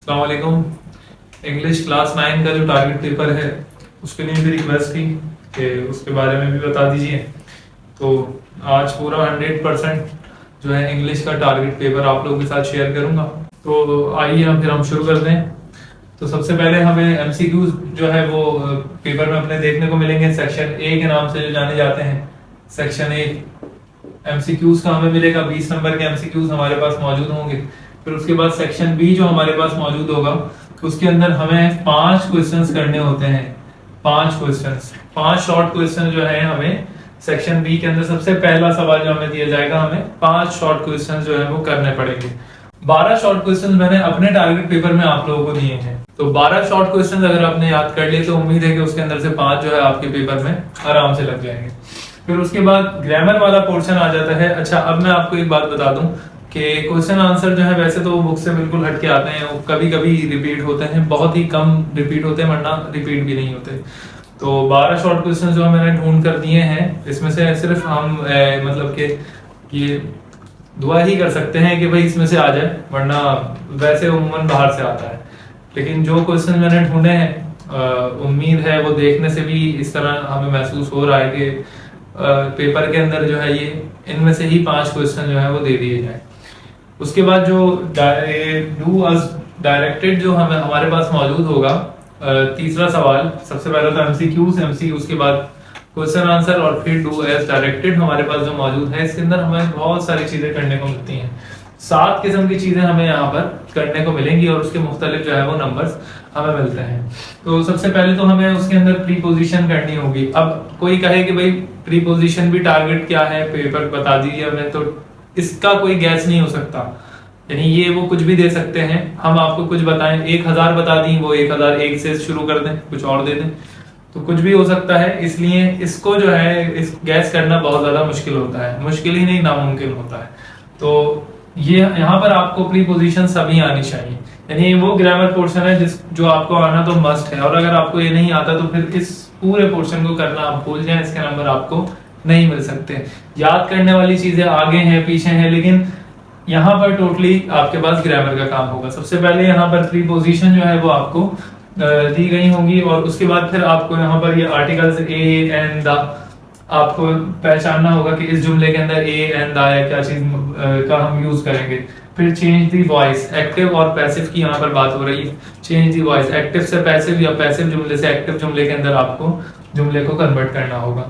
अस्सलाम वालेकुम। English class 9 का जो टारगेट पेपर है उसके लिए भी रिक्वेस्ट थी कि उसके बारे में भी बता दीजिए। तो आज पूरा 100% जो है इंग्लिश का टारगेट पेपर आप लोगों के साथ शेयर करूंगा। तो आइए फिर हम शुरू कर दें। तो सबसे पहले हमें एमसीक्यूज जो है वो पेपर में अपने देखने को मिलेंगे। सेक्शन ए के नाम से जो जाने जाते हैं, सेक्शन ए एमसीक्यूज का हमें मिलेगा। 20 नंबर के एमसीक्यूज हमारे पास मौजूद होंगे। फिर उसके बाद सेक्शन बी जो हमारे पास मौजूद होगा उसके अंदर हमें 5 क्वेश्चंस करने होते हैं। 5 क्वेश्चंस, 5 शॉर्ट क्वेश्चन जो है हमें सेक्शन बी के अंदर सबसे पहला सवाल जो हमें दिया जाएगा, हमें 5 शॉर्ट क्वेश्चंस जो है वो करने पड़ेंगे। 12 शॉर्ट क्वेश्चंस मैंने अपने टारगेट पेपर में आप लोगों को दिए हैं। तो 12 शॉर्ट क्वेश्चंस अगर आपने याद कर लिए तो उम्मीद है कि उसके अंदर से 5 जो है आपके पेपर में आराम से लग जाएंगे। फिर उसके बाद ग्रामर वाला पोर्शन आ जाता है। अच्छा, अब मैं आपको एक बात बता दूं कि क्वेश्चन आंसर जो है वैसे तो बुक से बिल्कुल हटके आते हैं, कभी कभी रिपीट होते हैं, बहुत ही कम रिपीट होते हैं, वरना रिपीट भी नहीं होते। तो 12 शॉर्ट क्वेश्चन जो मैंने ढूंढ कर दिए हैं, इसमें से सिर्फ हम मतलब कि ये दुआ ही कर सकते हैं कि भाई इसमें से आ जाए, वरना वैसे उम्मन बाहर से आता है। लेकिन जो क्वेश्चन मैंने ढूंढे हैं उम्मीद है वो देखने से भी इस तरह हमें महसूस हो रहा है कि पेपर के अंदर जो है ये इनमें से ही 5 क्वेश्चन जो है वो दे दिए जाए। उसके बाद जो डू अस डायरेक्टेड जो हमारे पास मौजूद होगा, तीसरा सवाल, सबसे पहले तो एमसीक्यूज के बाद क्वेश्चन आंसर और फिर डू एज डायरेक्टेड हमारे पास जो मौजूद है। इसके अंदर हमें बहुत सारी चीजें करने को मिलती हैं। 7 किस्म की चीजें हमें यहाँ पर करने को मिलेंगी और उसके मुख्तलिफ जो है वो नंबर्स हमें मिलते हैं। तो सबसे पहले तो हमें उसके अंदर प्रीपोजिशन करनी होगी। अब कोई कहे कि भाई प्रीपोजिशन भी टारगेट क्या है, पेपर बता दीजिए हमें, तो इसका कोई गैस नहीं हो सकता। यानी ये वो कुछ भी दे सकते हैं, हम आपको कुछ बताएं, 1000 बता दी, वो 1001 से शुरू कर दें, कुछ और दे दें, तो कुछ भी हो सकता है। इसलिए इसको जो है इस गैस करना बहुत ज्यादा मुश्किल होता है, मुश्किल ही नहीं नामुमकिन होता है। तो ये यहाँ पर आपको प्रीपोजिशन सभी आनी चाहिए। यानी वो ग्रामर पोर्शन है जो आपको आना तो मस्ट है, और अगर आपको ये नहीं आता तो फिर इस पूरे पोर्शन को करना आप भूल जाएं, इसके नंबर आपको नहीं मिल सकते। याद करने वाली चीजें आगे हैं पीछे हैं, लेकिन यहाँ पर टोटली आपके पास ग्रामर का काम होगा। सबसे पहले यहाँ पर प्रीपोजिशन जो है वो आपको दी गई होंगी, और उसके बाद फिर आपको यहाँ पर ये आर्टिकल्स ए एंड द आपको पहचानना होगा कि इस जुमले के अंदर ए एंड द है, क्या चीज का हम यूज करेंगे। फिर चेंज दी वॉइस, एक्टिव और पैसिव की यहाँ पर बात हो रही है। चेंज दी वॉइस, एक्टिव से पैसिव या पैसिव जुमले से एक्टिव जुमले के अंदर आपको जुमले को कन्वर्ट करना होगा।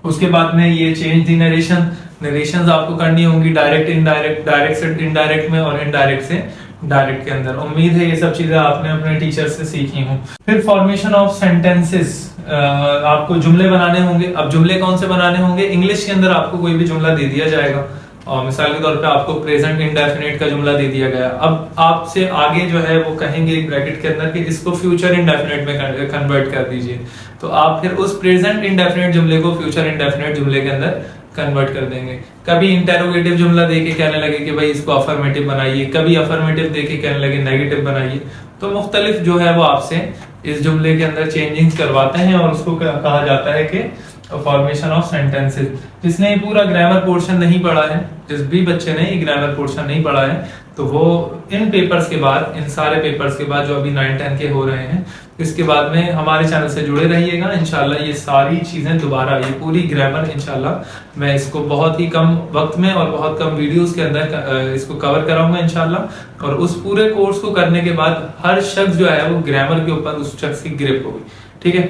उसके बाद में ये चेंज दी नरेशन, नरेशंस आपको करनी होंगी, डायरेक्ट इनडायरेक्ट, डायरेक्ट से इनडायरेक्ट में और इनडायरेक्ट से डायरेक्ट के अंदर। उम्मीद है ये सब चीजें आपने अपने टीचर से सीखी हूँ। फिर फॉर्मेशन ऑफ सेंटेंसेस, आपको जुमले बनाने होंगे। अब जुमले कौन से बनाने होंगे? इंग्लिश के अंदर आपको कोई भी जुमला दे दिया जाएगा और मिसाल के तौर पे आपको प्रेजेंट इंडेफिनिट का जुमला दे दिया गया। अब आपसे आगे जो है वो कहेंगे ब्रैकेट के अंदर कि इसको फ्यूचर इंडेफिनिट में कन्वर्ट कर दीजिए, तो आप फिर उस प्रेजेंट इंडेफिनिट जुमले को फ्यूचर इंडेफिनिट जुमले के अंदर कन्वर्ट कर देंगे। कभी इंटेरोगेटिव जुमला देके कहने लगे कि भाई इसको अफर्मेटिव बनाइए, कभी अफर्मेटिव देके कहने लगे नेगेटिव बनाइए। तो मुख्तलिफ जो है वो आपसे इस जुमले के अंदर चेंजिंग करवाते हैं और उसको कहा जाता है कि फॉर्मेशन ऑफ सेंटेंसेस। जिसने ये पूरा ग्रामर पोर्शन नहीं पढ़ा है, जिस भी बच्चे ने ये ग्रामर पोर्शन नहीं पढ़ा है, तो वो इन पेपर्स के बाद, इन सारे पेपर्स के बाद जो अभी 9-10 के हो रहे हैं, इसके बाद में हमारे चैनल से जुड़े रहिएगा। इंशाल्लाह ये सारी चीजें दोबारा, ये पूरी ग्रामर इंशाल्लाह मैं इसको बहुत ही कम वक्त में और बहुत कम वीडियोस के अंदर इसको कवर कराऊंगा इंशाल्लाह। और उस पूरे कोर्स को करने के बाद हर शख्स जो है वो ग्रामर के ऊपर उस शख्स की ग्रिप होगी। ठीक है,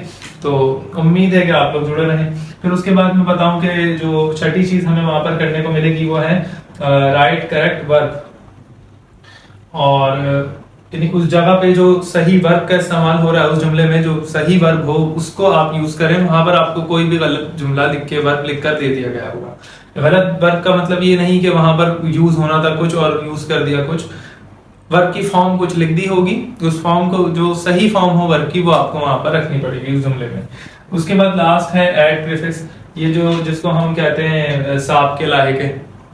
तो उम्मीद है कि आप लोग जुड़े रहें। फिर उसके बाद मैं बताऊं कि जो छठी चीज हमें वहां पर करने को मिलेगी वो है राइट करेक्ट वर्ब। और यानी उस जगह पे जो सही वर्ब का इस्तेमाल हो रहा है, उस जुमले में जो सही वर्ब हो उसको आप यूज करें। वहां पर आपको कोई भी गलत जुमला लिख के वर्ब लिख कर दे दिया गया होगा। गलत वर्ब का मतलब ये नहीं कि वहां पर यूज होना था कुछ और यूज कर दिया कुछ। वर्ब की फॉर्म कुछ लिख दी होगी, उस फॉर्म को जो सही फॉर्म हो वर्ब की वो आपको वहां पर रखनी पड़ेगी उस जुमले में। उसके बाद लास्ट है एड प्रीफिक्स, ये जो जिसको हम कहते हैं सांप के लायक है,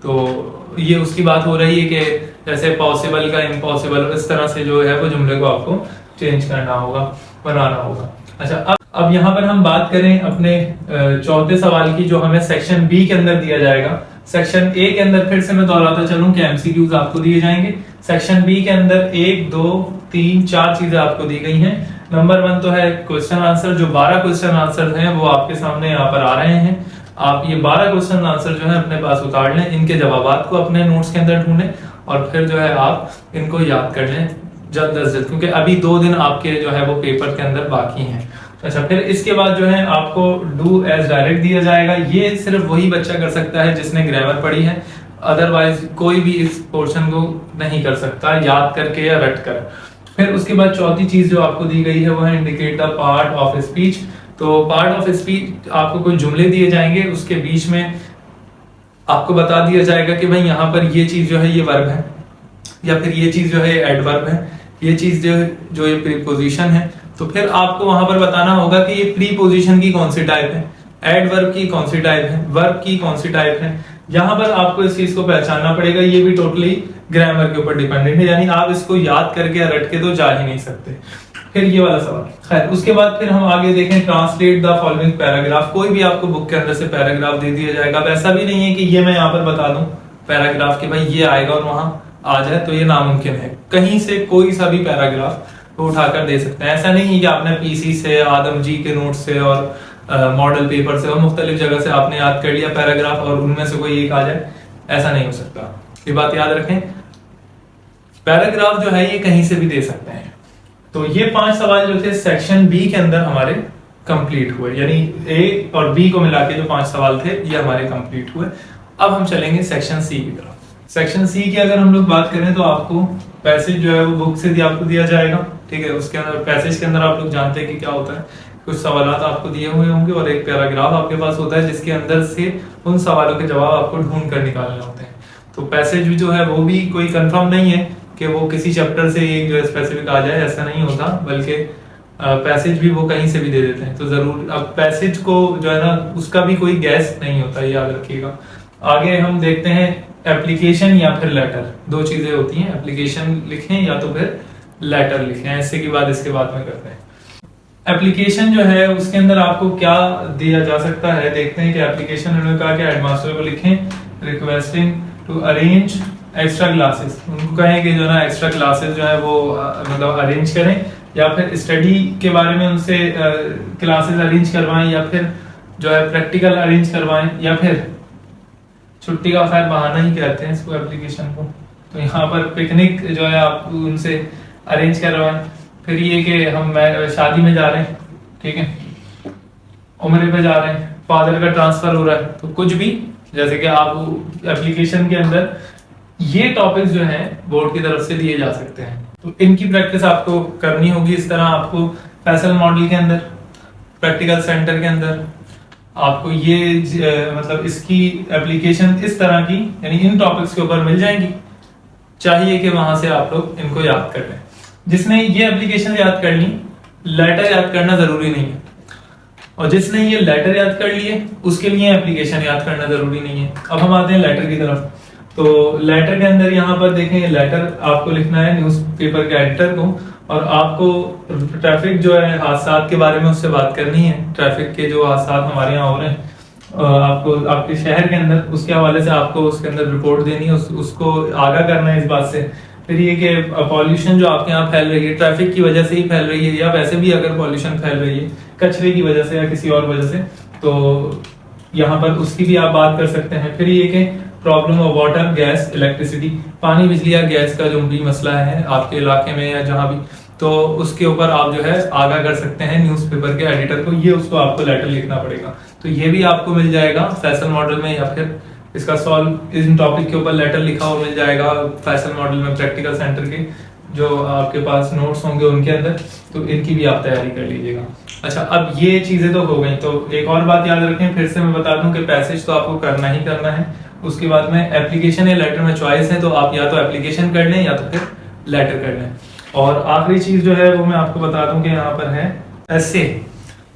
तो ये उसकी बात हो रही है कि जैसे पॉसिबल का इम्पॉसिबल, इस तरह से जो है वो जुमले को आपको चेंज करना होगा, बनाना होगा। अच्छा, अब यहाँ पर हम बात करें अपने चौथे सवाल की, जो हमें सेक्शन बी के अंदर दिया जाएगा। सेक्शन ए के अंदर फिर से मैं दोहराता चलूं कि एमसीक्यूज आपको दिए जाएंगे। सेक्शन बी के अंदर 1, 2, 3-4 चीजें आपको दी गई हैं। नंबर 1 तो है क्वेश्चन आंसर, जो 12 क्वेश्चन आंसर हैं वो आपके सामने यहाँ पर आ रहे हैं। आप ये 12 क्वेश्चन आंसर जो है अपने पास उतार लें, इनके जवाबात को अपने नोट्स के अंदर ढूंढें और फिर जो है आप इनको याद कर लें जल्द अज जल्द, क्योंकि अभी 2 दिन आपके जो है वो पेपर के अंदर बाकी हैं। अच्छा, फिर इसके बाद जो है आपको डू एज डायरेक्ट दिया जाएगा। ये सिर्फ वही बच्चा कर सकता है जिसने ग्रामर पढ़ी है, अदरवाइज कोई भी इस पोर्शन को नहीं कर सकता याद करके या रट कर। फिर उसके बाद चौथी चीज जो आपको दी गई है वो है indicate the part of speech. तो पार्ट ऑफ स्पीच आपको कोई जुमले दिए जाएंगे, उसके बीच में आपको बता दिया जाएगा कि भाई यहाँ पर ये चीज जो है ये वर्ब है, या फिर ये चीज जो है एडवर्ब है, ये चीज जो ये प्रीपोजिशन है। तो फिर आपको वहां पर बताना होगा कि ये प्रीपोजिशन की कौन सी टाइप है, एडवर्ब की कौन सी टाइप है, वर्ब की कौन सी टाइप है। यहाँ पर आपको इस चीज को पहचानना पड़ेगा। ये भी टोटली ग्रामर के ऊपर डिपेंडेंट है, यानी आप इसको याद करके या रट के तो जा ही नहीं सकते। फिर ये वाला सवाल, खैर उसके बाद फिर हम आगे देखें ट्रांसलेट द फॉलोइंग पैराग्राफ। कोई भी आपको बुक के अंदर से पैराग्राफ दे दिया जाएगा, वैसा भी नहीं है कि ये मैं यहाँ पर बता दूं पैराग्राफ कि भाई ये आएगा और वहां आ जाए, तो ये नामुमकिन है। कहीं से कोई सा भी पैराग्राफ वो उठाकर दे सकते हैं। ऐसा नहीं है कि आपने पीसी से, आदम जी के नोट से और मॉडल पेपर से और मुख्तलिफ जगह से आपने याद कर लिया पैराग्राफ और उनमें से कोई एक आ जाए, ऐसा नहीं हो सकता। ये बात याद रखें, पैराग्राफ जो है ये कहीं से भी दे सकते हैं। तो ये 5 सवाल जो थे सेक्शन बी के अंदर हमारे कंप्लीट हुए, यानी ए और बी को मिला के जो 5 सवाल थे ये हमारे कंप्लीट हुए। अब हम चलेंगे सेक्शन सी की तरफ। सेक्शन सी की अगर हम लोग बात करें तो आपको पैसेज जो है वो बुक से आपको दिया जाएगा, ठीक है। उसके अंदर पैसेज के अंदर आप लोग जानते हैं कि क्या होता है, कुछ सवाल आपको दिए हुए होंगे और एक पैराग्राफ आपके पास होता है जिसके अंदर से उन सवालों के जवाब आपको ढूंढ कर निकालने होते हैं। तो पैसेज भी जो है वो भी कोई कंफर्म नहीं है कि वो किसी चैप्टर से एक जो स्पेसिफिक आ जाए, ऐसा नहीं होता, बल्कि पैसेज भी वो कहीं से भी दे देते हैं। तो जरूर अब पैसेज को जो है ना उसका भी कोई गैस नहीं होता, याद रखिएगा। आगे हम देखते हैं एप्लीकेशन या फिर लेटर, 2 चीजें होती हैं, एप्लीकेशन लिखें या तो फिर लेटर लिखें। ऐसे की बात इसके बाद में करते हैं। एप्लीकेशन जो है उसके अंदर आपको क्या दिया जा सकता है, देखते हैं कि एप्लीकेशन उन्होंने कहा कि हेडमास्टर को लिखें requesting to arrange extra classes. उनको कहें कि जो ना एक्स्ट्रा क्लासेस जो है वो मतलब अरेंज करें, या फिर स्टडी के बारे में उनसे क्लासेस अरेंज करवाएं, या फिर जो है प्रैक्टिकल अरेंज करवाएं, या फिर छुट्टी का खैर बहाना ही कहते हैं इसको एप्लीकेशन को। तो यहाँ पर पिकनिक जो है आप उनसे अरेंज करवाएं। फिर ये कि हम शादी में जा रहे हैं, ठीक है, उम्रे पे जा रहे हैं, फादर का ट्रांसफर हो रहा है, तो कुछ भी जैसे कि आप एप्लीकेशन के अंदर ये टॉपिक्स जो हैं बोर्ड की तरफ से दिए जा सकते हैं। तो इनकी प्रैक्टिस आपको करनी होगी। इस तरह आपको फैसल मॉडल के अंदर, प्रैक्टिकल सेंटर के अंदर आपको ये मतलब इसकी एप्लीकेशन इस तरह की यानी इन टॉपिक्स के ऊपर मिल जाएंगी। चाहिए कि वहां से आप लोग इनको याद कर लें। जिसने ये एप्लीकेशन याद कर ली, लेटर याद करना जरूरी नहीं है, और जिसने ये लेटर याद कर लिए उसके लिए एप्लीकेशन याद करना जरूरी नहीं है। अब हम आते हैं लेटर की तरफ। तो लेटर के अंदर यहाँ पर देखें, लेटर आपको लिखना है न्यूज़पेपर के एडिटर को, और आपको ट्रैफिक जो है हादसा के बारे में उससे बात करनी है। ट्रैफिक के जो हादसा हमारे यहाँ हो रहे हैं आपको आपके शहर के अंदर, उसके हवाले से आपको उसके अंदर रिपोर्ट देनी है, उसको आगाह करना है इस बात से। फिर ये कि पॉल्यूशन जो आपके यहाँ फैल रही है ट्रैफिक की वजह से ही फैल रही है, या वैसे भी अगर पॉल्यूशन फैल रही है कचरे की वजह से या किसी और वजह से, तो यहाँ पर उसकी भी आप बात कर सकते हैं। फिर ये कि problem of water, gas, electricity, पानी, बिजली या गैस का जो भी मसला है आपके इलाके में या जहाँ भी, तो उसके ऊपर आप जो है आगाह कर सकते हैं न्यूज़पेपर के एडिटर को। ये उसको आपको लेटर लिखना पड़ेगा। तो ये भी आपको मिल जाएगा फैसल मॉडल में, या फिर इसका सॉल्व इन टॉपिक के ऊपर लेटर लिखा हुआ मिल जाएगा फैसल मॉडल में, प्रैक्टिकल सेंटर के जो आपके पास नोट्स होंगे उनके अंदर। तो इनकी भी आप तैयारी कर लीजिएगा। अच्छा, अब ये चीजें तो हो गई। तो एक और बात याद रखें, फिर से मैं बता दूं कि पैसेज तो आपको करना ही करना है। उसके बाद में एप्लीकेशन या लेटर में चॉइस है, तो आप या तो एप्लीकेशन कर लें या तो फिर लेटर कर लें। और आखिरी चीज जो है वो मैं आपको बता दूं कि यहाँ पर है एसे।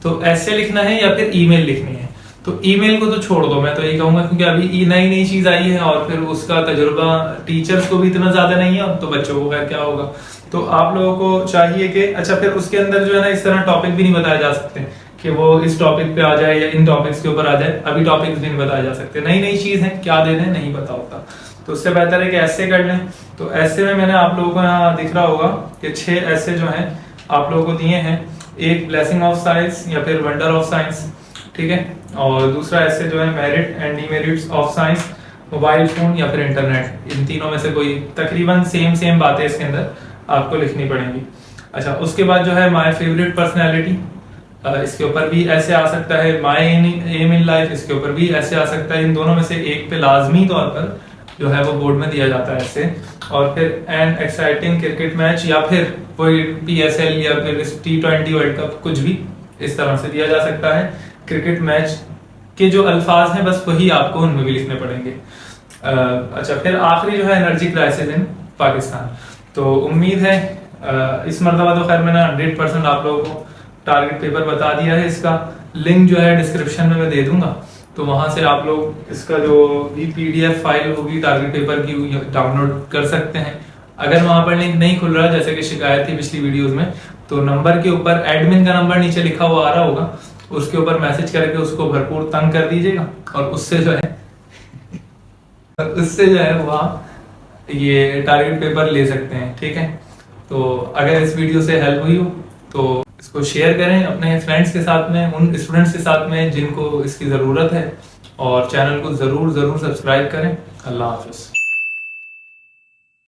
तो एसे लिखना है या फिर ईमेल लिखनी है। तो ईमेल को तो छोड़ दो, मैं तो ये कहूंगा, क्योंकि अभी नई नई चीज आई है और फिर उसका तजुर्बा टीचर्स को भी इतना ज्यादा नहीं है, तो बच्चों को क्या होगा। तो आप लोगों को चाहिए कि अच्छा, फिर उसके अंदर जो है ना इस तरह टॉपिक भी नहीं बताए जा सकते कि वो इस टॉपिक पे आ जाए या इन टॉपिक्स के ऊपर आ जाए। अभी टॉपिक्स भी नहीं बताए जा सकते, नई नई चीज है, क्या दे दें नहीं पता होता। तो उससे बेहतर है कि ऐसे कर लें। तो ऐसे में मैंने आप लोगों को यहाँ दिख रहा होगा कि 6 ऐसे जो हैं आप लोगों को दिए हैं, एक ब्लेसिंग ऑफ साइंस या फिर वंडर ऑफ साइंस, ठीक है, और दूसरा ऐसे जो है merit and demerits of science, mobile phone या फिर इंटरनेट। इन तीनों में से कोई तकरीबन सेम बातें इसके अंदर आपको लिखनी पड़ेंगी। अच्छा, उसके बाद जो है माय फेवरेट पर्सनैलिटी, इसके ऊपर भी ऐसे आ सकता है। माय एम इन लाइफ, इसके ऊपर भी ऐसे आ सकता है। इन दोनों में से एक पे लाजमी तौर पर जो है वो बोर्ड में दिया जाता है ऐसे। और फिर एन एक्साइटिंग क्रिकेट मैच या फिर कोई PSL या फिर T20 वर्ल्ड कप, कुछ भी इस तरह से दिया जा सकता है। क्रिकेट मैच के जो अल्फाज हैं बस वही आपको उनमें भी लिखने पड़ेंगे। अच्छा, फिर आखिरी जो है एनर्जी क्राइसिस इन पाकिस्तान। तो उम्मीद है इस मरतबा तो खैर मैंने 100% आप लोगों को टारगेट पेपर बता दिया है। इसका लिंक जो है डिस्क्रिप्शन में मैं दे दूंगा, तो वहां से आप लोग इसका जो भी PDF फाइल होगी टारगेट पेपर की डाउनलोड कर सकते हैं। अगर वहां पर लिंक नहीं खुल रहा जैसे कि शिकायत थी पिछली वीडियोस में, तो नंबर के ऊपर एडमिन का नंबर नीचे लिखा हुआ आ रहा होगा, उसके ऊपर मैसेज करके उसको भरपूर तंग कर दीजिएगा और उससे जो है वहाँ ये टारगेट पेपर ले सकते हैं, ठीक है। तो अगर इस वीडियो से हेल्प हुई हो तो इसको शेयर करें अपने फ्रेंड्स के साथ में, उन स्टूडेंट्स के साथ में जिनको इसकी ज़रूरत है, और चैनल को ज़रूर सब्सक्राइब करें। अल्लाह हाफिज़।